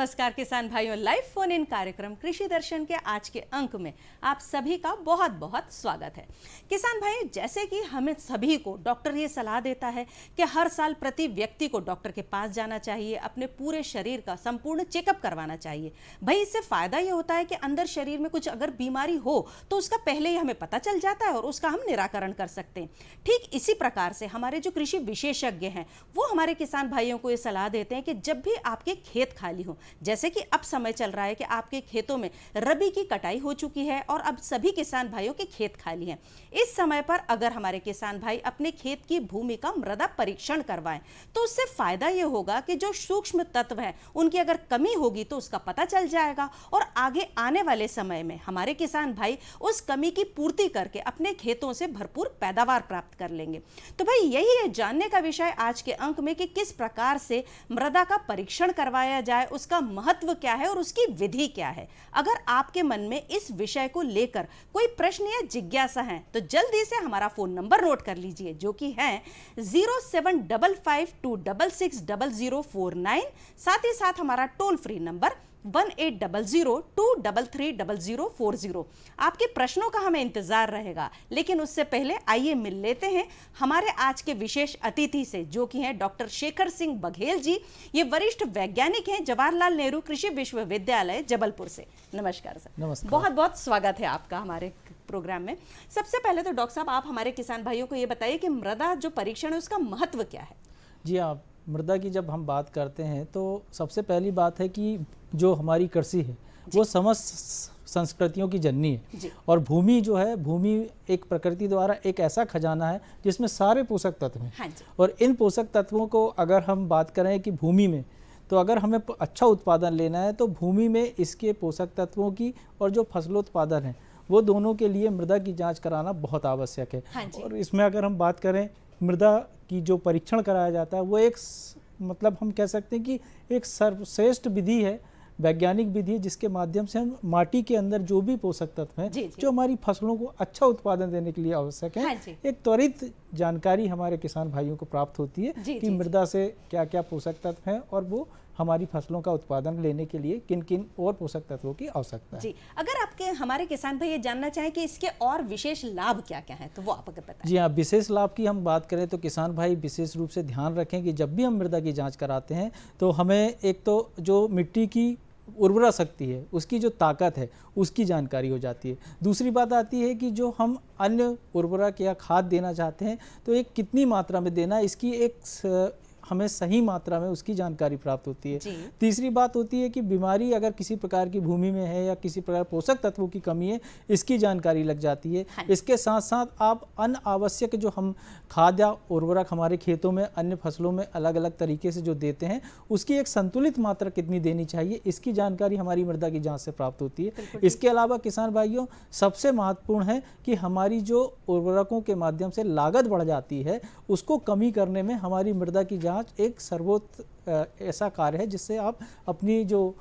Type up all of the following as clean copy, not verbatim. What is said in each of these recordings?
नमस्कार किसान भाइयों, लाइव फोन इन कार्यक्रम कृषि दर्शन के आज के अंक में आप सभी का बहुत बहुत स्वागत है। किसान भाइयों, जैसे कि हमें सभी को डॉक्टर ये सलाह देता है कि हर साल प्रति व्यक्ति को डॉक्टर के पास जाना चाहिए, अपने पूरे शरीर का संपूर्ण चेकअप करवाना चाहिए। भाई इससे फायदा ये होता है कि अंदर शरीर में कुछ अगर बीमारी हो तो उसका पहले ही हमें पता चल जाता है और उसका हम निराकरण कर सकते हैं। ठीक इसी प्रकार से हमारे जो कृषि विशेषज्ञ हैं वो हमारे किसान भाइयों को ये सलाह देते हैं कि जब भी आपके खेत खाली हो, जैसे कि अब समय चल रहा है कि आपके खेतों में रबी की कटाई हो चुकी है और अब सभी किसान भाइयों के खेत खाली हैं, इस समय पर अगर हमारे किसान भाई अपने खेत की भूमि का मृदा परीक्षण करवाएं तो उससे फायदा ये होगा कि जो सूक्ष्म तत्व हैं उनकी अगर कमी होगी तो उसका पता चल जाएगा और आगे आने वाले समय में हमारे किसान भाई उस कमी की पूर्ति करके अपने खेतों से भरपूर पैदावार प्राप्त कर लेंगे। तो भाई यही है जानने का विषय आज के अंक में कि किस प्रकार से मृदा का परीक्षण करवाया जाए, उसका महत्व क्या है और उसकी विधि क्या है। अगर आपके मन में इस विषय को लेकर कोई प्रश्न या जिज्ञासा है तो जल्दी से हमारा फोन नंबर नोट कर लीजिए, जो कि है 0755266049। साथ ही साथ हमारा टोल फ्री नंबर 1800233040। आपके प्रश्नों का हमें इंतजार रहेगा, लेकिन उससे पहले आइए मिल लेते हैं हमारे आज के विशेष अतिथि से, जो कि हैं डॉक्टर शेखर सिंह बघेल जी। ये वरिष्ठ वैज्ञानिक हैं जवाहरलाल नेहरू कृषि विश्वविद्यालय जबलपुर से। नमस्कार सर। नमस्कार। बहुत बहुत स्वागत है आपका हमारे प्रोग्राम में। सबसे पहले तो डॉक्टर साहब, आप हमारे किसान भाइयों को ये बताइए कि मृदा जो परीक्षण है उसका महत्व क्या है। जी हाँ, मृदा की जब हम बात करते हैं तो सबसे पहली बात है कि जो हमारी कृषि है वो समस्त संस्कृतियों की जननी है और भूमि जो है, भूमि एक प्रकृति द्वारा एक ऐसा खजाना है जिसमें सारे पोषक तत्व हैं। हाँ, और इन पोषक तत्वों को अगर हम बात करें कि भूमि में, तो अगर हमें अच्छा उत्पादन लेना है तो भूमि में इसके पोषक तत्वों की और जो फसलोत्पादन है वो दोनों के लिए मृदा की जाँच कराना बहुत आवश्यक है। हाँ, और इसमें अगर हम बात करें मृदा की जो परीक्षण कराया जाता है वो एक मतलब हम कह सकते हैं कि एक सर्वश्रेष्ठ विधि है, वैज्ञानिक विधि है, जिसके माध्यम से हम माटी के अंदर जो भी पोषक तत्व हैं जो हमारी फसलों को अच्छा उत्पादन देने के लिए आवश्यक है, एक त्वरित जानकारी हमारे किसान भाइयों को प्राप्त होती है कि मृदा से क्या क्या पोषक तत्व हैं और वो हमारी फसलों का उत्पादन लेने के लिए किन किन और पोषक तत्वों की आवश्यकता है। जी, अगर आपके हमारे किसान भाई ये जानना चाहें कि इसके और विशेष लाभ क्या क्या हैं तो वो आप अगर बताएं। जी हाँ, विशेष लाभ की हम बात करें तो किसान भाई विशेष रूप से ध्यान रखें कि जब भी हम मृदा की जांच कराते हैं तो हमें एक तो जो मिट्टी की उर्वरा शक्ति है, उसकी जो ताकत है, उसकी जानकारी हो जाती है। दूसरी बात आती है कि जो हम अन्य उर्वरक या खाद देना चाहते हैं तो एक कितनी मात्रा में देना, इसकी एक हमें सही मात्रा में उसकी जानकारी प्राप्त होती है। तीसरी बात होती है कि बीमारी अगर किसी प्रकार की भूमि में है या किसी प्रकार पोषक तत्वों की कमी है, इसकी जानकारी लग जाती है। इसके साथ साथ आप अनावश्यक जो हम खाद या उर्वरक हमारे खेतों में अन्य फसलों में अलग अलग तरीके से जो देते हैं उसकी एक संतुलित मात्रा कितनी देनी चाहिए, इसकी जानकारी हमारी मृदा की जाँच से प्राप्त होती है। इसके अलावा किसान भाइयों सबसे महत्वपूर्ण है कि हमारी जो उर्वरकों के माध्यम से लागत बढ़ जाती है उसको कमी करने में हमारी मृदा की जाँच एक सर्वोत्तम ऐसा कार्य है जिससे आप अपनी जो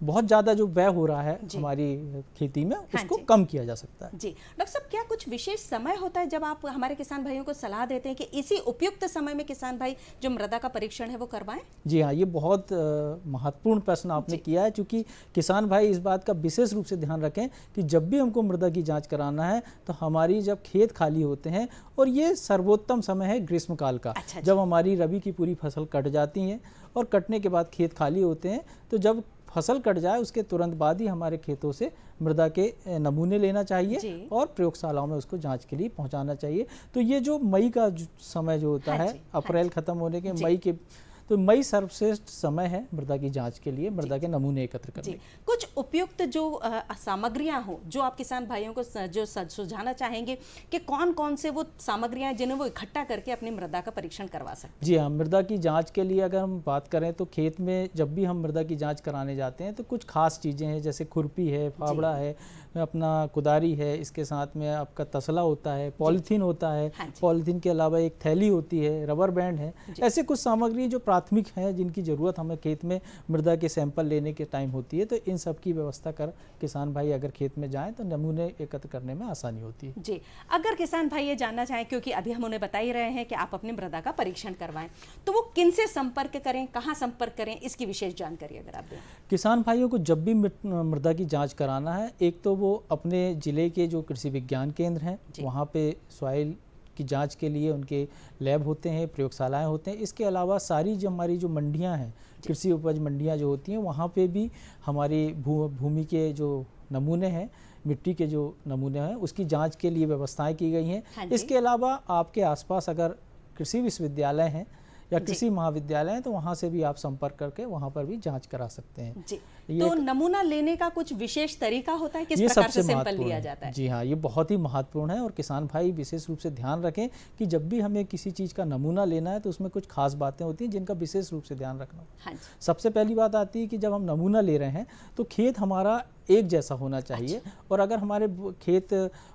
बहुत ज़्यादा जो व्यय हो रहा है हमारी खेती में उसको कम किया जा सकता है। जी डॉक्टर साहब, क्या कुछ विशेष समय होता है जब आप हमारे किसान भाइयों को सलाह देते हैं कि इसी उपयुक्त समय में किसान भाई जो मृदा का परीक्षण है वो करवाएं? जी हाँ, ये बहुत महत्वपूर्ण प्रश्न आपने किया है, क्योंकि किसान भाई इस बात का विशेष रूप से ध्यान रखें कि जब भी हमको मृदा की जाँच कराना है तो हमारी जब खेत खाली होते हैं, और ये सर्वोत्तम समय है ग्रीष्मकाल का। जब हमारी रबी की पूरी फसल कट जाती है और कटने के बाद खेत खाली होते हैं, तो जब फसल कट जाए उसके तुरंत बाद ही हमारे खेतों से मृदा के नमूने लेना चाहिए और प्रयोगशालाओं में उसको जांच के लिए पहुंचाना चाहिए। तो ये जो मई का समय जो होता है, अप्रैल खत्म होने के मई के, तो मई सर्वश्रेष्ठ समय है मृदा की जांच के लिए, मृदा के नमूने एकत्र करने। कुछ उपयुक्त जो सामग्रियां हो जो आप किसान भाइयों को जो सुझाना चाहेंगे कि कौन कौन से वो सामग्रियां जिन्हें वो इकट्ठा करके अपनी मृदा का परीक्षण करवा सकते हैं? जी हाँ, मृदा की जांच के लिए अगर हम बात करें तो खेत में जब भी हम मृदा की जांच कराने जाते हैं तो कुछ खास चीज़ें हैं, जैसे खुरपी है, फावड़ा है, अपना कुदारी है, इसके साथ में आपका तसला होता है, पॉलीथीन होता है, हाँ जी। पॉलीथीन के अलावा एक थैली होती है, रबर बैंड है। ऐसे कुछ सामग्री जो प्राथमिक हैं जिनकी ज़रूरत हमें खेत में मृदा के सैंपल लेने के टाइम होती है, तो इन सब की व्यवस्था कर किसान भाई अगर खेत में जाएं तो नमूने एकत्र करने में आसानी होती है। जी, अगर किसान भाई ये जानना चाहें, क्योंकि अभी हम उन्हें बता ही रहे हैं कि आप अपनी मृदा का परीक्षण करवाएं, तो वो किन से संपर्क करें, कहाँ संपर्क करें, इसकी विशेष जानकारी अगर आप दें। किसान भाइयों को जब भी मृदा की जांच कराना है, एक तो वो अपने ज़िले के जो कृषि विज्ञान केंद्र हैं वहाँ पे सॉइल की जांच के लिए उनके लैब होते हैं, प्रयोगशालाएं होते हैं। इसके अलावा सारी जो हमारी जो मंडियां हैं, कृषि उपज मंडियां जो होती हैं, वहाँ पे भी हमारी भूमि के जो नमूने हैं, मिट्टी के जो नमूने हैं, उसकी जांच के लिए व्यवस्थाएं की गई हैं। हाँ, इसके अलावा आपके आसपास अगर कृषि विश्वविद्यालय हैं या कृषि महाविद्यालय हैं तो वहाँ से भी आप संपर्क करके वहाँ पर भी जांच करा सकते हैं। जी, तो नमूना लेने का कुछ विशेष तरीका होता है, किस प्रकार से सैंपल लिया जाता है? जी हाँ, ये बहुत ही महत्वपूर्ण है और किसान भाई विशेष रूप से ध्यान रखें कि जब भी हमें किसी चीज़ का नमूना लेना है तो उसमें कुछ खास बातें होती हैं जिनका विशेष रूप से ध्यान रखना। हाँ जी। सबसे पहली बात आती है कि जब हम नमूना ले रहे हैं तो खेत हमारा एक जैसा होना चाहिए। अच्छा। और अगर हमारे खेत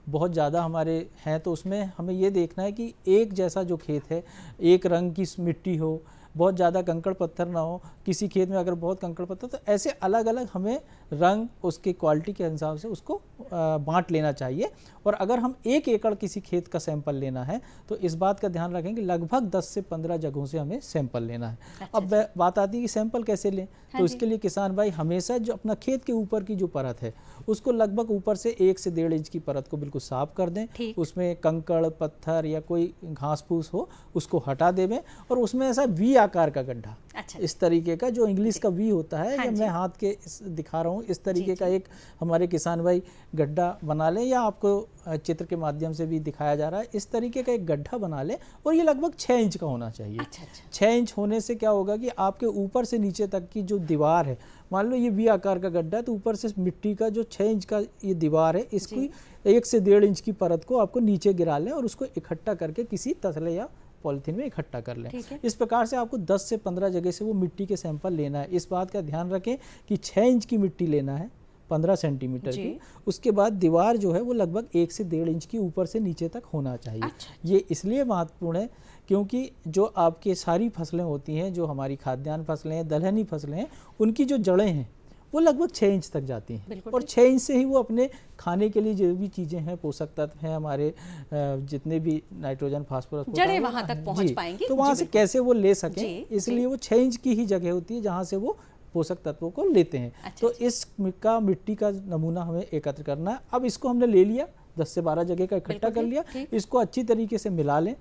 बहुत ज़्यादा हमारे हैं तो उसमें हमें ये देखना है कि एक जैसा जो खेत है, एक रंग की मिट्टी हो, बहुत ज़्यादा कंकड़ पत्थर ना हो। किसी खेत में अगर बहुत कंकड़ पत्थर, तो ऐसे अलग अलग हमें रंग उसके क्वालिटी के हिसाब से उसको बांट लेना चाहिए। और अगर हम 1 एकड़ किसी खेत का सैंपल लेना है तो इस बात का ध्यान रखें कि लगभग 10 से 15 जगहों से हमें सैंपल लेना है। अच्छा। अब बात आती है कि सैंपल कैसे लें। हाँ, तो इसके लिए किसान भाई हमेशा जो अपना खेत के ऊपर की जो परत है उसको लगभग ऊपर से 1 से 1.5 इंच की परत को बिल्कुल साफ कर दें। उसमें कंकड़ पत्थर या कोई घास फूस हो उसको हटा देवें और उसमें ऐसा वी आकार का गड्ढा, अच्छा। इस तरीके का जो इंग्लिश का वी होता है, या मैं हाथ के दिखा रहा हूँ, इस तरीके का एक हमारे किसान भाई गड्ढा बना लें, या आपको चित्र के माध्यम से भी दिखाया जा रहा है, इस तरीके का एक गड्ढा बना लें और ये लगभग 6 इंच का होना चाहिए। अच्छा। 6 इंच होने से क्या होगा कि आपके ऊपर से नीचे तक की जो दीवार है, मान लो ये वी आकार का गड्ढा है तो ऊपर से मिट्टी का जो 6 इंच का ये दीवार है, इसकी 1 से 1.5 इंच की परत को आपको नीचे गिरा लें और उसको इकट्ठा करके किसी तसले या पॉलीथीन में इकट्ठा कर लें। इस प्रकार से आपको 10 से 15 जगह से वो मिट्टी के सैंपल लेना है। इस बात का ध्यान रखें कि 6 इंच की मिट्टी लेना है, 15 सेंटीमीटर की। उसके बाद दीवार जो है वो लगभग 1 से 1.5 इंच की ऊपर से नीचे तक होना चाहिए। अच्छा। ये इसलिए महत्वपूर्ण है क्योंकि जो आपके सारी फसलें होती हैं, जो हमारी खाद्यान्न फसलें हैं, दलहनी फसलें हैं, उनकी जो जड़ें हैं वो लगभग 6 इंच तक जाती हैं और 6 इंच से ही वो अपने खाने के लिए जो भी चीज़ें हैं, पोषक तत्व हैं, हमारे जितने भी नाइट्रोजन फास्फोरस जड़ें वहाँ तक पहुँच पाएंगी, तो वहाँ से कैसे वो ले सकें, इसलिए वो 6 इंच की ही जगह होती है जहाँ से वो पोषक तत्वों को लेते हैं। तो इसका मिट्टी का नमूना हमें एकत्र करना है। अब इसको हमने ले लिया, 10 से 12 जगह का इकट्ठा कर लिया, इसको अच्छी तरीके से मिला लें।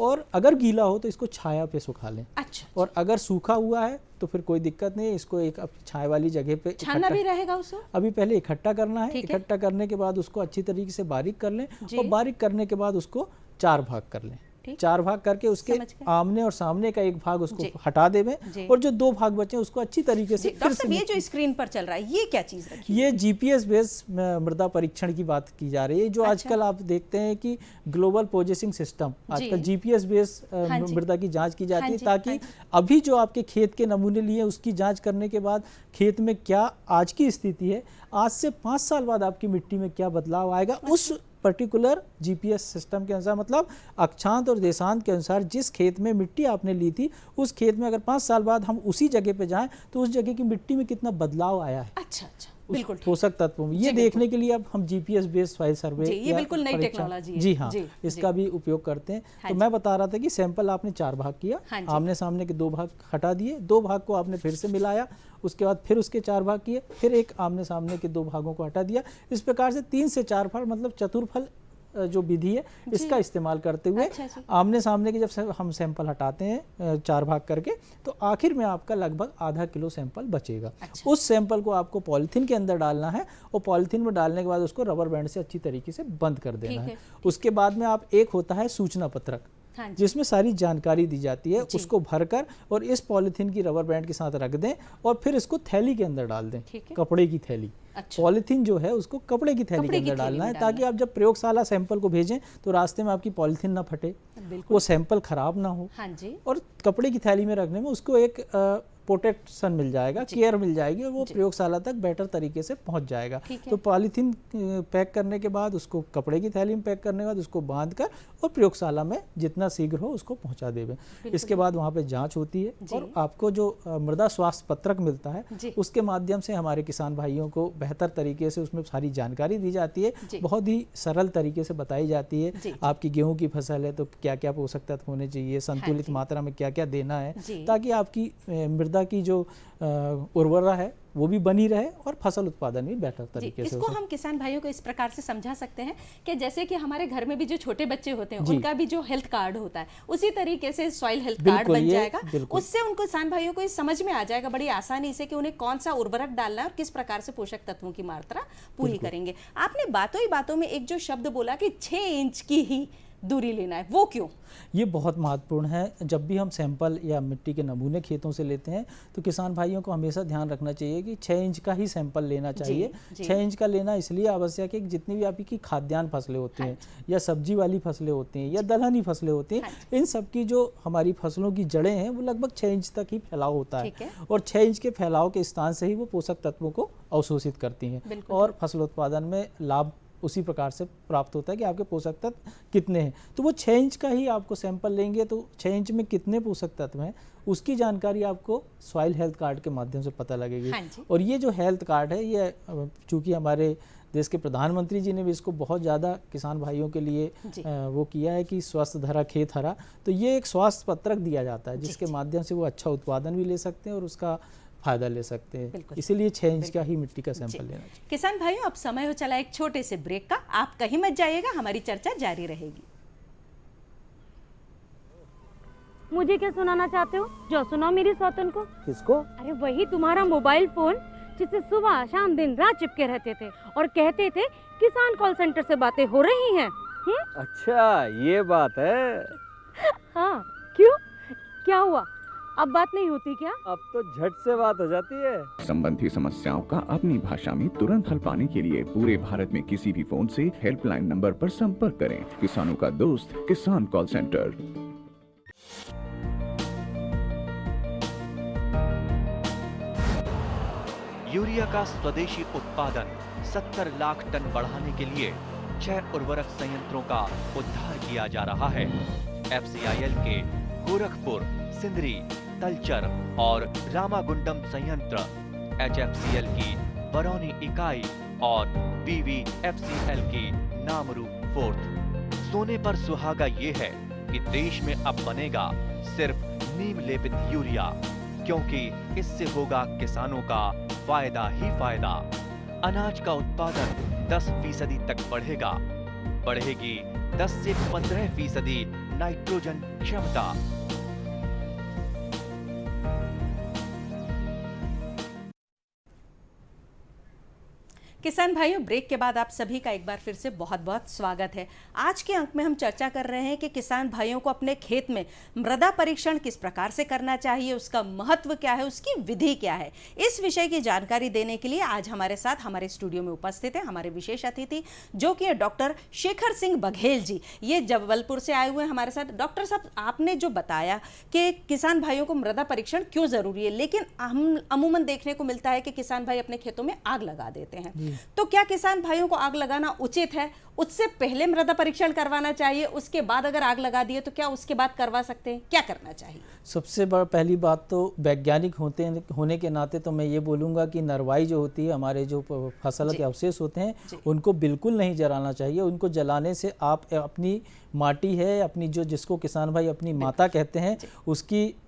और अगर गीला हो तो इसको छाया पे सुखा लें। अच्छा। और अगर सूखा हुआ है तो फिर कोई दिक्कत नहीं है, इसको एक छाया वाली जगह पे छानना भी रहेगा उसको। अभी पहले इकट्ठा करना है। इकट्ठा करने के बाद उसको अच्छी तरीके से बारीक कर लें और बारीक करने के बाद उसको 4 भाग कर लें। 4 भाग करके उसके आमने और सामने का एक भाग उसको हटा देवें और जो 2 भाग बचे उसको अच्छी तरीके से डॉक्टर साहब, ये जो स्क्रीन पर चल रहा है ये क्या चीज रखी है? ये जीपीएस बेस मृदा परीक्षण की बात की जा रही है। जो आजकल आप देखते हैं कि ग्लोबल पोजेसिंग सिस्टम, आजकल जीपीएस बेस मृदा की जांच की जाती है, ताकि अभी जो आपके खेत के नमूने लिए उसकी जांच करने के बाद खेत में क्या आज की स्थिति है, आज से 5 साल बाद आपकी मिट्टी में क्या बदलाव आएगा, उस पर्टिकुलर जीपीएस सिस्टम के अनुसार, मतलब अक्षांत और देशांत के अनुसार जिस खेत में मिट्टी आपने ली थी उस खेत में अगर 5 साल बाद हम उसी जगह पे जाएं तो उस जगह की मिट्टी में कितना बदलाव आया है। अच्छा, बिल्कुल पोषक तत्वों में, ये देखने के लिए अब हम जीपीएस बेस्ड सॉइल सर्वे, ये बिल्कुल नई टेक्नोलॉजी है। जी हाँ, इसका भी उपयोग करते हैं। तो मैं बता रहा था कि सैंपल आपने 4 भाग किया, आमने सामने के 2 भाग हटा दिए, 2 भाग को आपने फिर से मिलाया, उसके बाद फिर उसके 4 भाग किए, फिर एक आमने सामने के 2 भागों को हटा दिया। इस प्रकार से 3 से 4 भाग, मतलब चतुर्फल जो विधि है इसका इस्तेमाल करते हुए आमने सामने के जब हम सैंपल हटाते हैं 4 भाग करके, तो आखिर में आपका लगभग आधा किलो सैंपल बचेगा। उस सैंपल को आपको पॉलीथीन के अंदर डालना है और पॉलीथीन में डालने के बाद उसको रबर बैंड से अच्छी तरीके से बंद कर देना है। उसके बाद में आप एक होता है सूचना पत्रक, जिसमें सारी जानकारी दी जाती है, उसको भरकर और इस पॉलीथीन की रबर बैंड के साथ रख दें और फिर इसको थैली के अंदर डाल दें, कपड़े की थैली। पॉलीथीन जो है उसको कपड़े की थैली के अंदर डालना है, ताकि आप जब प्रयोगशाला सैंपल को भेजें तो रास्ते में आपकी पॉलीथीन ना फटे, वो सैंपल खराब ना हो। और कपड़े की थैली में रखने में उसको एक प्रोटेक्शन मिल जाएगा, केयर मिल जाएगी और वो प्रयोगशाला तक बेटर तरीके से पहुंच जाएगा। तो पॉलीथीन पैक करने के बाद उसको कपड़े की थैली में पैक करने के बाद उसको बांध कर और प्रयोगशाला में जितना शीघ्र हो उसको पहुंचा देवे। इसके बाद वहाँ पे जांच होती है और आपको जो मृदा स्वास्थ्य पत्रक मिलता है उसके माध्यम से हमारे किसान भाइयों को बेहतर तरीके से उसमें सारी जानकारी दी जाती है, बहुत ही सरल तरीके से बताई जाती है। आपकी गेहूं की फसल है तो क्या क्या पोषक तत्व होने चाहिए, संतुलित मात्रा में क्या क्या देना है, ताकि आपकी मृदा की जो उर्वरता है वो भी बनी रहे और फसल उत्पादन भी बेहतर तरीके से। इसको हम किसान भाइयों को इस प्रकार से समझा सकते हैं कि जैसे कि हमारे घर में भी जो छोटे बच्चे होते हैं उनका भी जो हेल्थ कार्ड होता है उसी तरीके से सॉइल हेल्थ कार्ड बन जाएगा। उससे उनको किसान भाइयों को समझ में आ जाएगा बड़ी आसानी से कि उन्हें कौन सा उर्वरक डालना है और किस प्रकार से पोषक तत्वों की मात्रा पूरी करेंगे। आपने बातों ही बातों में एक जो शब्द बोला कि 6 इंच की ही दूरी लेना है, वो क्यों? ये बहुत महत्वपूर्ण है। जब भी हम सैंपल या मिट्टी के नमूने खेतों से लेते हैं तो किसान भाइयों को हमेशा ध्यान रखना चाहिए कि 6 इंच का ही सैंपल लेना चाहिए। 6 इंच का लेना इसलिए आवश्यक है कि जितनी भी आपकी खाद्यान्न फसलें होती हैं या सब्जी वाली फसलें होती हैं या दलहनी फसलें होती हैं, इन सब की जो हमारी फसलों की जड़ें हैं वो लगभग 6 इंच तक ही फैलाव होता है और 6 इंच के फैलाव के स्थान से ही वो पोषक तत्वों को अवशोषित करती हैं और फसल उत्पादन में लाभ उसी प्रकार से प्राप्त होता है कि आपके पोषक तत्व कितने हैं। तो वो 6 इंच का ही आपको सैंपल लेंगे तो 6 इंच में कितने पोषक तत्व हैं उसकी जानकारी आपको सॉइल हेल्थ कार्ड के माध्यम से पता लगेगी। और ये जो हेल्थ कार्ड है ये चूँकि हमारे देश के प्रधानमंत्री जी ने भी इसको बहुत ज़्यादा किसान भाइयों के लिए वो किया है कि स्वस्थ धरा खेत हरा, तो ये एक स्वास्थ्य पत्रक दिया जाता है जिसके माध्यम से वो अच्छा उत्पादन भी ले सकते हैं और उसका फायदा ले सकते हैं। इसीलिए 6 इंच का ही मिट्टी का सैंपल लेना चाहिए। किसान भाइयों अब समय हो चला एक छोटे से ब्रेक का, आप कहीं मत जाइएगा, हमारी चर्चा जारी रहेगी। मुझे क्या सुनाना चाहते हो? जो सुनाओ मेरी सौतन को। किसको? अरे वही तुम्हारा मोबाइल फोन जिससे सुबह शाम दिन रात चिपके रहते थे और कहते थे किसान कॉल सेंटर से बातें हो रही हैं। अच्छा ये बात है। हाँ क्यों, क्या हुआ? अब बात नहीं होती क्या? अब तो झट से बात हो जाती है। संबंधी समस्याओं का अपनी भाषा में तुरंत हल पाने के लिए पूरे भारत में किसी भी फोन से हेल्पलाइन नंबर पर संपर्क करें। किसानों का दोस्त किसान कॉल सेंटर। यूरिया का स्वदेशी उत्पादन 70 लाख टन बढ़ाने के लिए 6 उर्वरक संयंत्रों का उद्धार किया जा रहा है। FCIL के गोरखपुर, सिंदरी, तलचर और रामागुंडम संयंत्र, HFCL की बरौनी इकाई और BVFCL की नामरू फोर्थ। सोने पर सुहागा ये है कि देश में अब बनेगा सिर्फ नीम लेपित यूरिया, क्योंकि इससे होगा किसानों का फायदा ही फायदा। अनाज का उत्पादन 10% तक बढ़ेगा, बढ़ेगी 10 से 15% नाइट्रोजन क्षमता। किसान भाइयों, ब्रेक के बाद आप सभी का एक बार फिर से बहुत बहुत स्वागत है। आज के अंक में हम चर्चा कर रहे हैं कि किसान भाइयों को अपने खेत में मृदा परीक्षण किस प्रकार से करना चाहिए, उसका महत्व क्या है, उसकी विधि क्या है। इस विषय की जानकारी देने के लिए आज हमारे साथ हमारे स्टूडियो में उपस्थित है हमारे विशेष अतिथि जो कि डॉक्टर शेखर सिंह बघेल जी। ये जबलपुर से आए हुए हैं हमारे साथ। डॉक्टर साहब, आपने जो बताया कि किसान भाइयों को मृदा परीक्षण क्यों जरूरी है, लेकिन हम अमूमन देखने को मिलता है कि किसान भाई अपने खेतों में आग लगा देते हैं। तो क्या किसान भाइयों को आग लगाना उचित है? उससे पहले मृदा परीक्षण करवाना चाहिए, उसके बाद अगर आग लगा दिए तो क्या उसके बाद करवा सकते हैं? क्या करना चाहिए? सबसे पहली बात तो वैज्ञानिक होने के नाते तो मैं ये बोलूँगा कि नरवाई जो होती है, हमारे जो फसल के अवशेष होते हैं उनको बिल्कुल नहीं जलाना चाहिए। उनको जलाने से आप अपनी माटी है, अपनी जो जिसको किसान भाई अपनी माता कहते हैं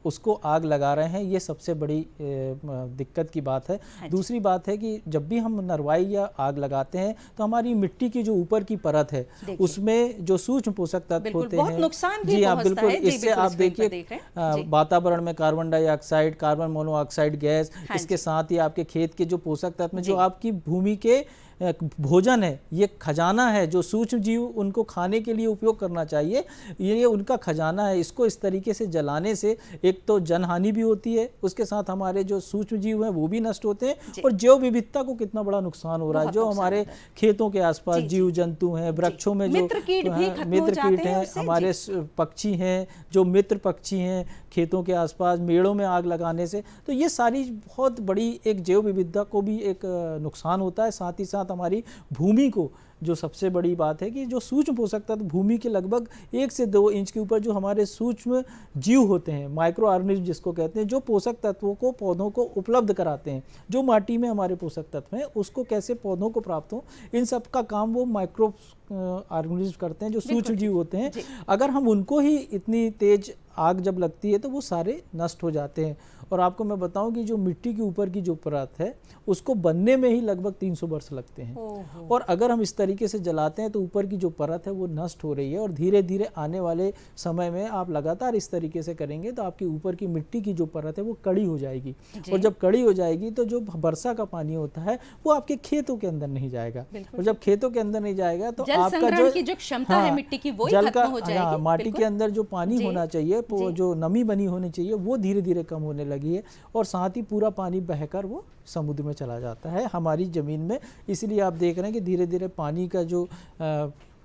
उसको आग लगा रहे हैं। ये सबसे बड़ी दिक्कत की बात है। दूसरी बात है कि जब भी हम नरवाई या आग लगाते हैं तो हमारी मिट्टी की जो ऊपर की परत है उसमें जो सूक्ष्म पोषक तत्व होते हैं, नुकसान भी जी हाँ बिल्कुल, है। इससे आप देखिए वातावरण में carbon dioxide, carbon monoxide gas, इसके साथ ही आपके खेत के जो पोषक तत्व जो आपकी भूमि के भोजन है, ये खजाना है जो सूक्ष्म जीव उनको खाने के लिए उपयोग करना चाहिए, ये उनका खजाना है। इसको इस तरीके से जलाने से एक तो जनहानि भी होती है, उसके साथ हमारे जो सूक्ष्म जीव हैं वो भी नष्ट होते हैं और जैव विविधता को कितना बड़ा नुकसान हो रहा है। जो हमारे खेतों के आसपास जीव जंतु हैं, वृक्षों में जो मित्र कीट भी खत्म हो जाते हैं, हमारे पक्षी हैं जो मित्र पक्षी हैं खेतों के आसपास, मेड़ों में आग लगाने से, तो ये सारी बहुत बड़ी एक जैव विविधता को भी एक नुकसान होता है। साथ ही साथ हमारी भूमि को, जो सबसे बड़ी बात है कि जो सूक्ष्म पोषक तत्व भूमि के लगभग 1 से 2 इंच के ऊपर जो हमारे सूक्ष्म जीव होते हैं, माइक्रो ऑर्गेनिज्म जिसको कहते हैं, जो पोषक तत्वों को पौधों को उपलब्ध कराते हैं, जो माटी में हमारे पोषक तत्व हैं उसको कैसे पौधों को प्राप्त हो, इन सब का काम वो माइक्रो ऑर्गेनिज्म करते हैं, जो सूक्ष्म जीव होते हैं। अगर हम उनको ही इतनी तेज आग जब लगती है तो वो सारे नष्ट हो जाते हैं। और आपको मैं बताऊं कि जो मिट्टी के ऊपर की जो परत है उसको बनने में ही लगभग 300 वर्ष लगते हैं, और अगर हम इस तरीके से जलाते हैं तो ऊपर की जो परत है वो नष्ट हो रही है। और धीरे धीरे आने वाले समय में आप लगातार इस तरीके से करेंगे तो आपकी ऊपर की मिट्टी की जो परत है वो कड़ी हो जाएगी, और जब कड़ी हो जाएगी तो जो वर्षा का पानी होता है वो आपके खेतों के अंदर नहीं जाएगा, और जब खेतों के अंदर नहीं जाएगा तो आपका जो क्षमता है मिट्टी की वो जल खत्म हो जाएगी। माटी के अंदर जो पानी होना चाहिए, जो नमी बनी होनी चाहिए, वो धीरे धीरे कम होने लगी है, और साथ ही पूरा पानी बहकर वो समुद्र में चला जाता है हमारी ज़मीन में। इसलिए आप देख रहे हैं कि धीरे धीरे पानी का जो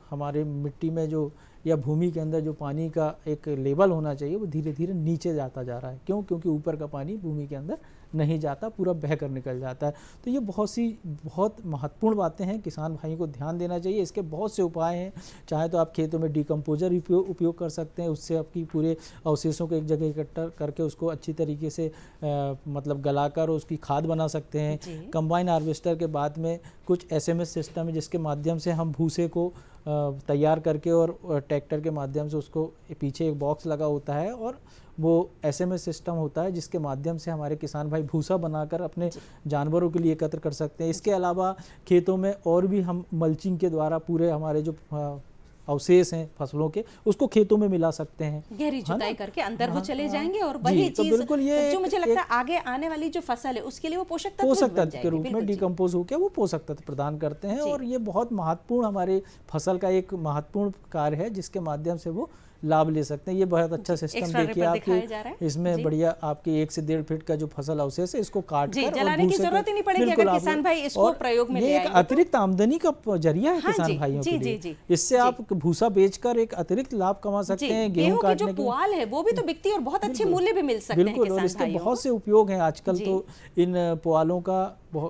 हमारे मिट्टी में जो या भूमि के अंदर जो पानी का एक लेवल होना चाहिए वो धीरे धीरे नीचे जाता जा रहा है। क्यों? क्योंकि ऊपर का पानी भूमि के अंदर नहीं जाता, पूरा बह कर निकल जाता है। तो ये बहुत महत्वपूर्ण बातें हैं, किसान भाइयों को ध्यान देना चाहिए। इसके बहुत से उपाय हैं, चाहे तो आप खेतों में डिकम्पोजर उपयोग कर सकते हैं, उससे आपकी पूरे अवशेषों को एक जगह इकट्ठा करके उसको अच्छी तरीके से मतलब गलाकर उसकी खाद बना सकते हैं। कंबाइन हार्वेस्टर के बाद में कुछ SMS सिस्टम है जिसके माध्यम से हम भूसे को तैयार करके और ट्रैक्टर के माध्यम से उसको पीछे एक बॉक्स लगा होता है और वो SMS सिस्टम होता है जिसके माध्यम से हमारे किसान भाई भूसा बनाकर अपने जानवरों के लिए एकत्र कर सकते हैं। इसके अलावा खेतों में और भी हम मल्चिंग के द्वारा पूरे हमारे जो अवशेष हैं फसलों के उसको खेतों में मिला सकते हैं, गहरी जुताई करके अंदर वो चले जाएंगे और वही तो चीज बिल्कुल ये जो मुझे लगता है आगे आने वाली जो फसल है उसके लिए वो पोषक तत्व के रूप में डिकम्पोज होकर वो पोषक तत्व प्रदान करते हैं। और ये बहुत महत्वपूर्ण हमारे फसल का एक महत्वपूर्ण कार्य है जिसके माध्यम से वो लाभ ले सकते हैं। ये बहुत अच्छा सिस्टम देखिए आपके इसमें बढ़िया आपके 1 से 1.5 फीट का जो फसल अवशेष है इसको काट कर जलाने की जरूरत ही नहीं पड़ेगी अगर किसान भाई इसको प्रयोग में ले आएंगे। एक अतिरिक्त आमदनी का जरिया है किसान भाइयों के लिए। इससे आप भूसा बेचकर एक अतिरिक्त लाभ कमा सकते हैं। गेहूं काटने की जो पुआल है वो भी तो बिकती है और बहुत अच्छे मूल्य भी मिल सकते हैं। बिल्कुल, और इसके बहुत से उपयोग हैं आजकल। तो इन पुआलों का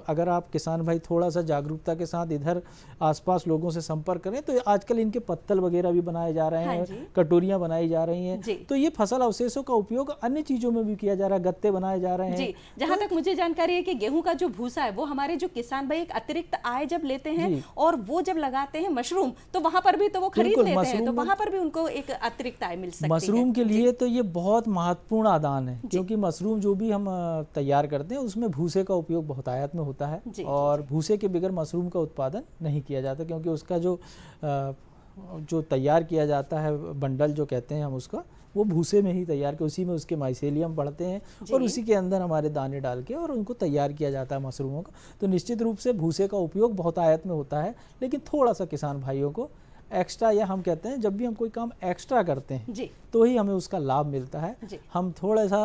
अगर आप किसान भाई थोड़ा सा जागरूकता के साथ इधर आसपास लोगों से संपर्क करें तो आजकल इनके पत्तल वगैरह भी बनाए जा रहे हैं, कटोरियां बनाई जा रही हैं। तो ये फसल अवशेषों का उपयोग अन्य चीजों में भी किया जा रहा है, गत्ते बनाए जा रहे हैं। जहां तक मुझे जानकारी है कि गेहूं का जो भूसा है वो हमारे जो किसान भाई एक अतिरिक्त आय जब लेते हैं और वो जब लगाते हैं मशरूम तो वहां पर भी तो वो खरीद लेते हैं, तो वहां पर भी उनको एक अतिरिक्त आय मिल सकती है। मशरूम के लिए तो ये बहुत महत्वपूर्ण आदान है क्योंकि मशरूम जो भी हम तैयार करते हैं उसमें भूसे का उपयोग बहुत आयात में होता है और भूसे के बगैर मशरूम का उत्पादन नहीं किया जाता क्योंकि उसका जो तैयार किया जाता है बंडल जो कहते हैं हम उसका, वो भूसे में ही तैयार के उसी में उसके माइसेलियम बढ़ते हैं और उसी के अंदर हमारे दाने डाल के और उनको तैयार किया जाता है मशरूमों का। तो निश्चित रूप से भूसे का उपयोग बहुत आयत में होता है, लेकिन थोड़ा सा किसान भाइयों को एक्स्ट्रा, या हम कहते हैं जब भी हम कोई काम एक्स्ट्रा करते हैं तो ही हमें उसका लाभ मिलता है। हम थोड़ा सा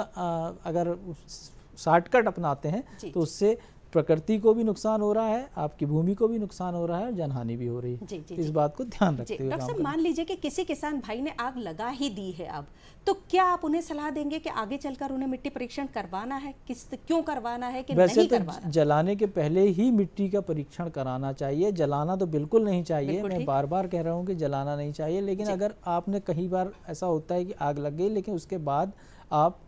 अगर शॉर्टकट अपनाते हैं तो उससे प्रकृति को भी नुकसान हो रहा है, आपकी भूमि को भी नुकसान हो रहा है और जनहानि भी हो रही है। इस बात को ध्यान रखते हुए डॉक्टर साहब, मान लीजिए कि किसी किसान भाई ने आग लगा ही दी है अब, तो क्या आप उन्हें सलाह देंगे कि आगे चलकर उन्हें मिट्टी परीक्षण करवाना है, क्यों करवाना है कि वैसे नहीं तो करवाना? जलाने के पहले ही मिट्टी का परीक्षण कराना चाहिए, जलाना तो बिल्कुल नहीं चाहिए। मैं बार बार कह रहा हूँ कि जलाना नहीं चाहिए, लेकिन अगर आपने कई बार ऐसा होता है कि आग लग गई लेकिन उसके बाद आप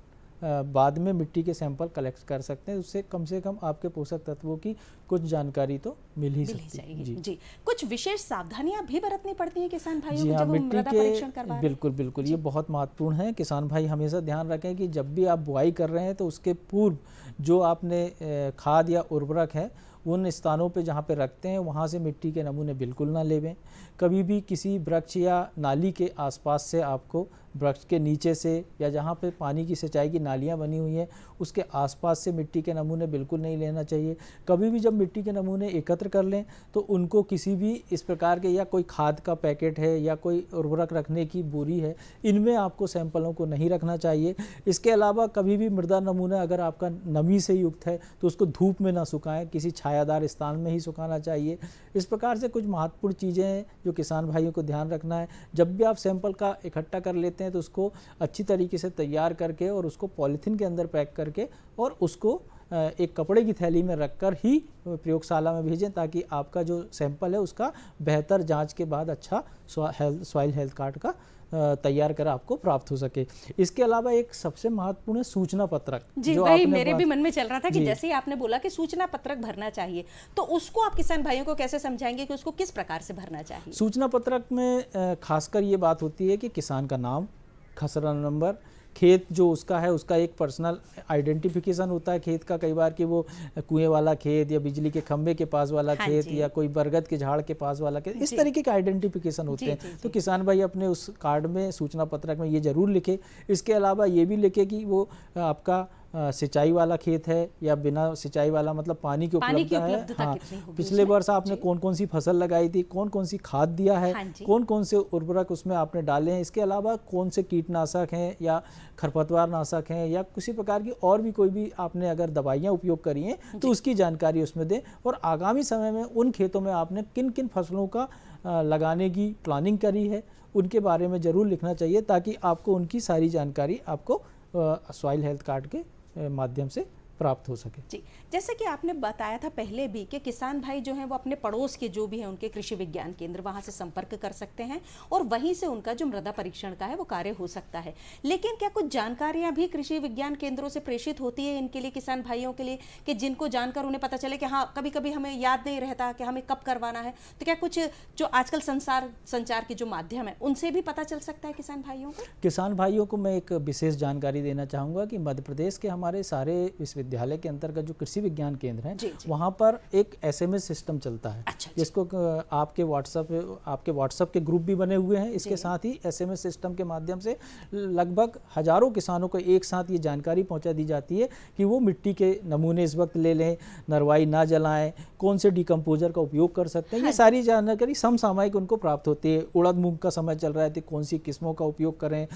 बाद में मिट्टी के सैंपल कलेक्ट कर सकते हैं, उससे कम से कम आपके पोषक तत्वों की कुछ जानकारी तो मिल ही सकती है। जी, कुछ विशेष सावधानियां भी बरतनी पड़ती हैं किसान भाइयों को हाँ, जब वो मृदा परीक्षण करवा रहे हैं? बिल्कुल ये बहुत महत्वपूर्ण है। किसान भाई हमेशा ध्यान रखें कि जब भी आप बुआई कर रहे हैं तो उसके पूर्व जो आपने खाद या उर्वरक है उन स्थानों पे जहाँ पे रखते हैं वहाँ से मिट्टी के नमूने बिल्कुल ना लेवें। कभी भी किसी वृक्ष या नाली के आसपास से आपको वृक्ष के नीचे से या जहाँ पे पानी की सिंचाई की नालियाँ बनी हुई हैं उसके आसपास से मिट्टी के नमूने बिल्कुल नहीं लेना चाहिए। कभी भी जब मिट्टी के नमूने एकत्र कर लें तो उनको किसी भी इस प्रकार के या कोई खाद का पैकेट है या कोई उर्वरक रखने की बोरी है, इनमें आपको सैंपलों को नहीं रखना चाहिए। इसके अलावा कभी भी मृदा नमूना अगर आपका नमी से युक्त है तो उसको धूप में ना सुखाएं, किसी छायादार स्थान में ही सुखाना चाहिए। इस प्रकार से कुछ महत्वपूर्ण चीज़ें हैं जो किसान भाइयों को ध्यान रखना है। जब भी आप सैंपल का इकट्ठा कर लेते हैं तो उसको अच्छी तरीके से तैयार करके और उसको पॉलीथीन के अंदर पैक करके और उसको एक कपड़े की थैली में रखकर ही प्रयोगशाला में भेजें, ताकि आपका जो सैंपल है उसका बेहतर जांच के बाद अच्छा सॉइल हेल्थ कार्ड का तैयार कर आपको प्राप्त हो सके। इसके अलावा एक सबसे महत्वपूर्ण सूचना पत्रक, जी जो वही आपने मेरे भी मन में चल रहा था कि जी। जैसे ही आपने बोला कि सूचना पत्रक भरना चाहिए, तो उसको आप किसान भाइयों को कैसे समझाएंगे कि उसको किस प्रकार से भरना चाहिए? सूचना पत्रक में खासकर ये बात होती है कि किसान का नाम, खसरा नंबर, खेत जो उसका है उसका एक पर्सनल आइडेंटिफिकेशन होता है खेत का, कई बार कि वो कुएं वाला खेत या बिजली के खंभे के पास वाला हाँ खेत जी। या कोई बरगद के झाड़ के पास वाला खेत, इस जी। तरीके के आइडेंटिफिकेशन होते जी, हैं। जी, तो जी। किसान भाई अपने उस कार्ड में, सूचना पत्रक में ये जरूर लिखे। इसके अलावा ये भी लिखे कि वो आपका सिंचाई वाला खेत है या बिना सिंचाई वाला, मतलब पानी की पानी की उपलब्धता है। उपलब्धता हाँ, कितनी होगी पिछले उसमें? वर्ष आपने जी। कौन कौन सी फसल लगाई थी, कौन कौन सी खाद दिया है, हाँ जी। कौन कौन से उर्वरक उसमें आपने डाले हैं, इसके अलावा कौन से कीटनाशक हैं या खरपतवार नाशक हैं या किसी प्रकार की और भी कोई भी आपने अगर दवाइयाँ उपयोग करी हैं तो उसकी जानकारी उसमें दें। और आगामी समय में उन खेतों में आपने किन किन फसलों का लगाने की प्लानिंग करी है उनके बारे में ज़रूर लिखना चाहिए, ताकि आपको उनकी सारी जानकारी आपको सॉइल हेल्थ कार्ड के माध्यम से प्राप्त हो सके। जी, जैसे कि आपने बताया था पहले भी कि किसान भाई जो हैं वो अपने पड़ोस के जो भी हैं उनके कृषि विज्ञान केंद्र वहाँ से संपर्क कर सकते हैं और वहीं से उनका जो मृदा परीक्षण का है वो कार्य हो सकता है। लेकिन क्या कुछ जानकारियाँ भी कृषि विज्ञान केंद्रों से प्रेषित होती है इनके लिए, किसान भाइयों के लिए, कि जिनको जानकर उन्हें पता चले कि हाँ कभी कभी हमें याद नहीं रहता कि हमें कब करवाना है, तो क्या कुछ जो आजकल संचार के जो माध्यम है उनसे भी पता चल सकता है किसान भाइयों को? किसान भाइयों को मैं एक विशेष जानकारी देना चाहूँगा कि मध्य प्रदेश के हमारे सारे विश्वविद्यालय के अंतर्गत जो कृषि विज्ञान केंद्र हैं जी, जी। वहाँ पर एक SMS सिस्टम चलता है। अच्छा, जी। जिसको आपके व्हाट्सएप के ग्रुप भी बने हुए हैं। इसके साथ ही SMS सिस्टम के माध्यम से लगभग हजारों किसानों को एक साथ ये जानकारी पहुँचा दी जाती है कि वो मिट्टी के नमूने इस वक्त ले लें, नरवाई ना जलाएं, कौन से डिकम्पोजर का उपयोग कर सकते हैं। ये सारी जानकारी समसामयिक उनको प्राप्त होती है। उड़द मूंग का समय चल रहा है तो कौन सी किस्मों का उपयोग करें,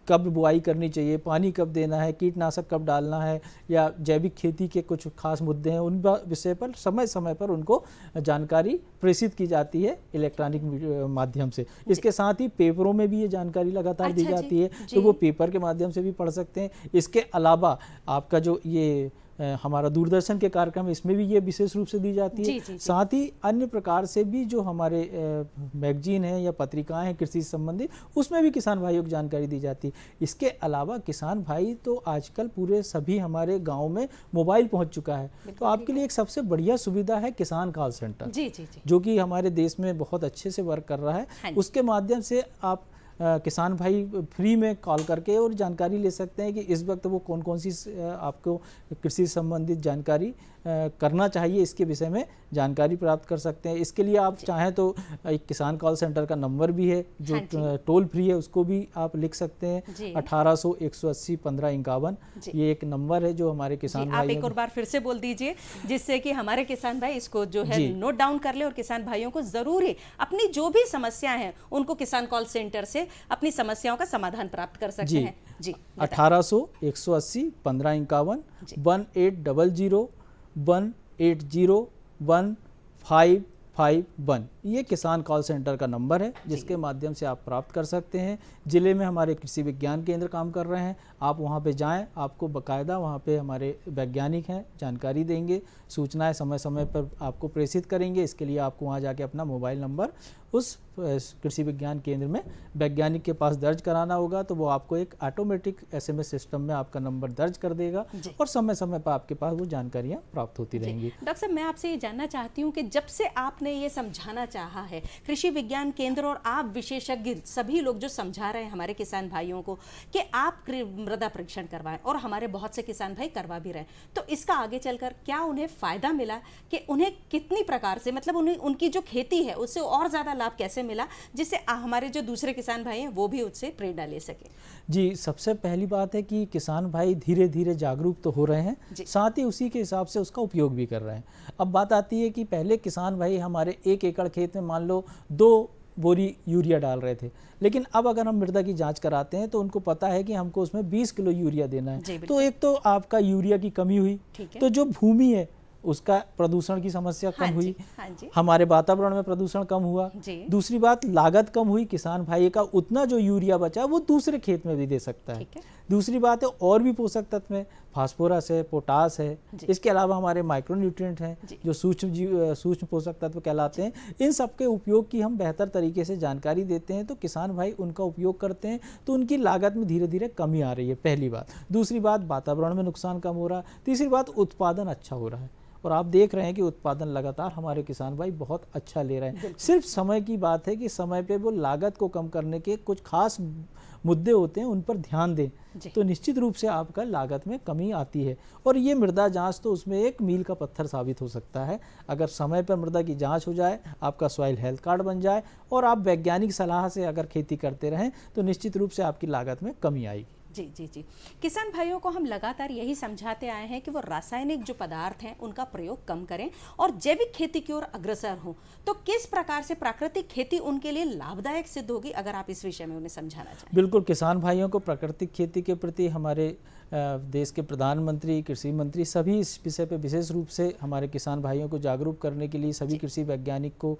कब बुआई करनी चाहिए, पानी कब देना है, कीटनाशक कब डालना है, या जैविक खेती के कुछ खास मुद्दे हैं, उन विषय पर समय समय पर उनको जानकारी प्रेषित की जाती है इलेक्ट्रॉनिक माध्यम से। इसके साथ ही पेपरों में भी ये जानकारी लगातार दी अच्छा जाती जी, है, जी। तो वो पेपर के माध्यम से भी पढ़ सकते हैं। इसके अलावा आपका जो ये हमारा दूरदर्शन के कार्यक्रम, इसमें भी ये विशेष रूप से दी जाती जी, है। जी, जी। साथ ही अन्य प्रकार से भी जो हमारे मैगजीन हैं या पत्रिकाएं हैं कृषि से संबंधित, उसमें भी किसान भाइयों को जानकारी दी जाती है। इसके अलावा किसान भाई तो आजकल पूरे सभी हमारे गांव में मोबाइल पहुंच चुका है, तो आपके लिए एक सबसे बढ़िया सुविधा है किसान कॉल सेंटर, जी जी जी। जो कि हमारे देश में बहुत अच्छे से वर्क कर रहा हाँ है। जी। उसके माध्यम से आप किसान भाई फ्री में कॉल करके और जानकारी ले सकते हैं कि इस वक्त वो कौन कौन सी आपको कृषि संबंधित जानकारी करना चाहिए, इसके विषय में जानकारी प्राप्त कर सकते हैं। इसके लिए आप चाहें तो एक किसान कॉल सेंटर का नंबर भी है जो हाँ टोल फ्री है, उसको भी आप लिख सकते जी। हैं 1800 180 1551। जी। ये एक नंबर है जो हमारे जी, किसान आप भाई एक और बार फिर से बोल दीजिए जिससे कि हमारे किसान भाई इसको जो है जी। नोट डाउन कर ले और किसान भाइयों को जरूर ही अपनी जो भी समस्या है उनको किसान कॉल सेंटर से अपनी समस्याओं का समाधान प्राप्त कर सकते जी। हैं। जी, बताइए। 1800 180 1551 1800 180 1551। ये किसान कॉल सेंटर का नंबर है जिसके माध्यम से आप प्राप्त कर सकते हैं। ज़िले में हमारे कृषि विज्ञान केंद्र काम कर रहे हैं, आप वहाँ पे जाएं, आपको बकायदा वहाँ पे हमारे वैज्ञानिक हैं, जानकारी देंगे, सूचनाएं समय समय पर आपको प्रेषित करेंगे। इसके लिए आपको वहाँ जाके अपना मोबाइल नंबर उस कृषि विज्ञान केंद्र में वैज्ञानिक के पास दर्ज कराना होगा, तो वो आपको एक ऑटोमेटिक SMS सिस्टम में आपका नंबर दर्ज कर देगा और समय समय पर आपके पास वो जानकारियाँ प्राप्त होती रहेंगी। डॉक्टर साहब, मैं आपसे ये जानना चाहती हूँ कि जब से आपने ये समझाना चाहा है कृषि विज्ञान केंद्र और आप विशेषज्ञ सभी लोग जो समझा रहे हैं हमारे किसान भाइयों को कि आप मृदा परीक्षण करवाएं, और हमारे बहुत से किसान भाई करवा भी रहे हैं, तो इसका आगे चलकर क्या उन्हें फायदा मिला कि उन्हें कितनी प्रकार से, मतलब उन्हें उनकी जो खेती है उससे और ज़्यादा लाभ कैसे मिला, जिससे हमारे जो दूसरे किसान भाई हैं वो भी उससे प्रेरणा ले सके? जी, सबसे पहली बात है कि किसान भाई धीरे धीरे जागरूक तो हो रहे हैं, साथ ही उसी के हिसाब से उसका उपयोग भी कर रहे हैं। अब बात आती है कि पहले किसान भाई हमारे 1 एकड़ खेत में मान लो 2 बोरी यूरिया डाल रहे थे, लेकिन अब अगर हम मृदा की जांच कराते हैं तो उनको पता है कि हमको उसमें 20 किलो यूरिया देना है। तो एक तो आपका यूरिया की कमी हुई, तो जो भूमि है उसका प्रदूषण की समस्या कम हुई, हमारे वातावरण में प्रदूषण कम हुआ। दूसरी बात, लागत कम हुई, किसान भाई का उतना जो यूरिया बचा वो दूसरे खेत में भी दे सकता है। दूसरी बात है और भी पोषक तत्व हैं, फास्फोरस है, पोटास है, इसके अलावा हमारे माइक्रोन्यूट्रिएंट हैं जो सूक्ष्म पोषक तत्व कहलाते हैं। इन सब के उपयोग की हम बेहतर तरीके से जानकारी देते हैं तो किसान भाई उनका उपयोग करते हैं, तो उनकी लागत में धीरे धीरे कमी आ रही है, पहली बात। दूसरी बात, वातावरण में नुकसान कम हो रहा है। तीसरी बात, उत्पादन अच्छा हो रहा है, और आप देख रहे हैं कि उत्पादन लगातार हमारे किसान भाई बहुत अच्छा ले रहे हैं। सिर्फ समय की बात है कि समय पे वो लागत को कम करने के कुछ खास मुद्दे होते हैं, उन पर ध्यान दें तो निश्चित रूप से आपका लागत में कमी आती है। और ये मृदा जांच तो उसमें एक मील का पत्थर साबित हो सकता है। अगर समय पर मृदा की जांच हो जाए, आपका सॉइल हेल्थ कार्ड बन जाए और आप वैज्ञानिक सलाह से अगर खेती करते रहें तो निश्चित रूप से आपकी लागत में कमी आएगी। जी जी जी, किसान भाइयों को हम लगातार यही समझाते आए हैं कि वो रासायनिक जो पदार्थ हैं उनका प्रयोग कम करें और जैविक खेती की ओर अग्रसर हों। तो किस प्रकार से प्राकृतिक खेती उनके लिए लाभदायक सिद्ध होगी, अगर आप इस विषय में उन्हें समझाना चाहें? बिल्कुल, किसान भाइयों को प्राकृतिक खेती के प्रति हमारे देश के प्रधानमंत्री, कृषि मंत्री सभी इस विषय पर विशेष रूप से हमारे किसान भाइयों को जागरूक करने के लिए, सभी कृषि वैज्ञानिक को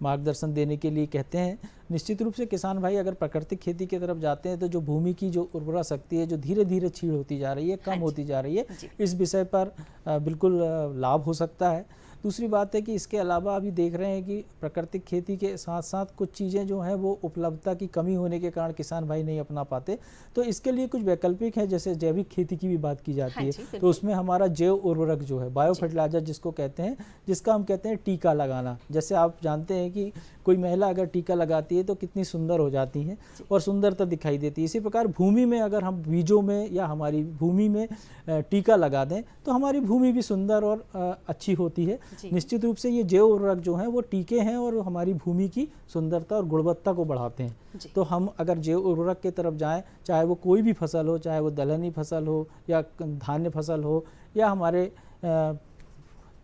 मार्गदर्शन देने के लिए कहते हैं। निश्चित रूप से किसान भाई अगर प्राकृतिक खेती की तरफ जाते हैं तो जो भूमि की जो उर्वरा शक्ति है जो धीरे धीरे छीड़ होती जा रही है, कम होती जा रही है, इस विषय पर बिल्कुल लाभ हो सकता है। दूसरी बात है कि इसके अलावा अभी देख रहे हैं कि प्राकृतिक खेती के साथ साथ कुछ चीज़ें जो हैं वो उपलब्धता की कमी होने के कारण किसान भाई नहीं अपना पाते, तो इसके लिए कुछ वैकल्पिक है, जैसे जैविक खेती की भी बात की जाती है। तो उसमें हमारा जैव उर्वरक जो है, बायो फर्टिलाइजर जिसको कहते हैं, जिसका हम कहते हैं टीका लगाना। जैसे आप जानते हैं कि कोई महिला अगर टीका लगाती है तो कितनी सुंदर हो जाती हैं और सुंदरता दिखाई देती है। इसी प्रकार भूमि में अगर हम बीजों में या हमारी भूमि में टीका लगा दें तो हमारी भूमि भी सुंदर और अच्छी होती है। निश्चित रूप से ये जैव उर्वरक जो हैं वो टीके हैं और हमारी भूमि की सुंदरता और गुणवत्ता को बढ़ाते हैं। तो हम अगर जैव उर्वरक की तरफ जाएं, चाहे वो कोई भी फसल हो, चाहे वो दलहनी फसल हो या धान्य फसल हो या हमारे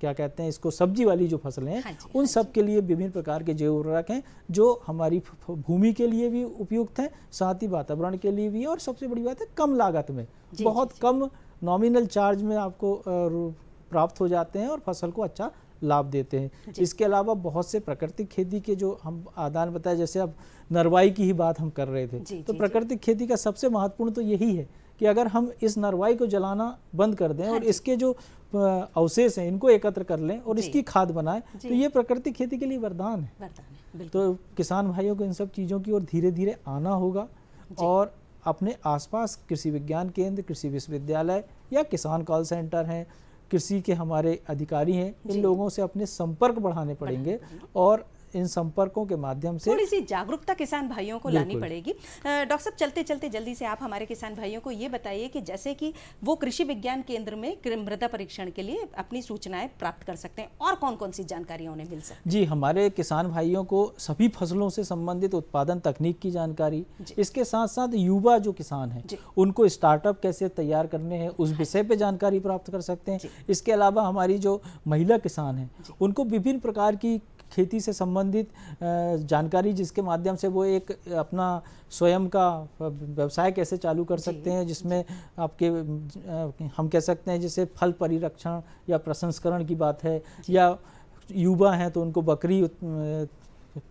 क्या कहते हैं इसको, सब्जी वाली जो फसलें हैं, उन सब के लिए विभिन्न प्रकार के जैव उर्वरक हैं जो हमारी भूमि के लिए भी उपयुक्त हैं, साथ ही वातावरण के लिए भी, और सबसे बड़ी बात है कम लागत में, बहुत कम नॉमिनल चार्ज में आपको प्राप्त हो जाते हैं और फसल को अच्छा लाभ देते हैं। इसके अलावा बहुत से प्राकृतिक खेती के जो हम आदान बताए, जैसे अब नरवाई की ही बात हम कर रहे थे, तो प्राकृतिक खेती का सबसे महत्वपूर्ण तो यही है कि अगर हम इस नरवाई को जलाना बंद कर दें और इसके जो अवशेष हैं इनको एकत्र कर लें और इसकी खाद बनाएं, तो ये प्राकृतिक खेती के लिए वरदान है। तो किसान भाइयों को इन सब चीज़ों की ओर धीरे धीरे आना होगा और अपने आसपास कृषि विज्ञान केंद्र, कृषि विश्वविद्यालय या किसान कॉल सेंटर हैं, कृषि के हमारे अधिकारी हैं, इन लोगों से अपने संपर्क बढ़ाने पड़ेंगे और इन संपर्कों के माध्यम से थोड़ी सी जागरूकता किसान भाइयों को लानी पड़ेगी। डॉक्टर साहब, चलते चलते जल्दी से आप हमारे किसान भाइयों को ये बताइए कि जैसे कि वो कृषि विज्ञान केंद्र में मृदा परीक्षण के लिए अपनी सूचनाएं प्राप्त कर सकते हैं, और कौन कौन सी जानकारियां उन्हें मिल सकती है? जी, हमारे किसान भाइयों को सभी फसलों से संबंधित उत्पादन तकनीक की जानकारी, इसके साथ साथ युवा जो किसान हैं उनको स्टार्टअप कैसे तैयार करने हैं उस विषय पे जानकारी प्राप्त कर सकते हैं। इसके अलावा हमारी जो महिला किसान हैं उनको विभिन्न प्रकार की खेती से संबंधित जानकारी, जिसके माध्यम से वो एक अपना स्वयं का व्यवसाय कैसे चालू कर सकते हैं, जिसमें आपके हम कह सकते हैं जैसे फल परिरक्षण या प्रसंस्करण की बात है, या युवा हैं तो उनको बकरी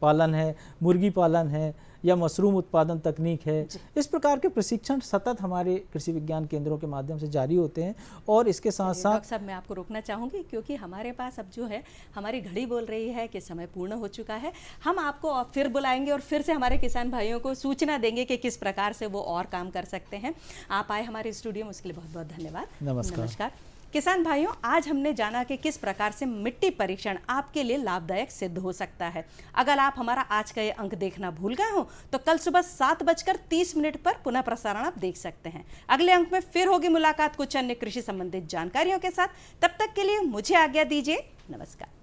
पालन है, मुर्गी पालन है या मशरूम उत्पादन तकनीक है। इस प्रकार के प्रशिक्षण सतत हमारे कृषि विज्ञान केंद्रों के माध्यम से जारी होते हैं। और इसके साथ साथ डॉक्टर साहब, मैं आपको रोकना चाहूँगी क्योंकि हमारे पास अब जो है हमारी घड़ी बोल रही है कि समय पूर्ण हो चुका है। हम आपको फिर बुलाएंगे और फिर से हमारे किसान भाइयों को सूचना देंगे कि किस प्रकार से वो और काम कर सकते हैं। आप आए हमारे स्टूडियो में, उसके लिए बहुत बहुत धन्यवाद। नमस्कार। किसान भाइयों, आज हमने जाना कि किस प्रकार से मिट्टी परीक्षण आपके लिए लाभदायक सिद्ध हो सकता है। अगर आप हमारा आज का ये अंक देखना भूल गए हो तो कल सुबह 7:30 पर पुनः प्रसारण आप देख सकते हैं। अगले अंक में फिर होगी मुलाकात कुछ अन्य कृषि संबंधित जानकारियों के साथ। तब तक के लिए मुझे आज्ञा दीजिए। नमस्कार।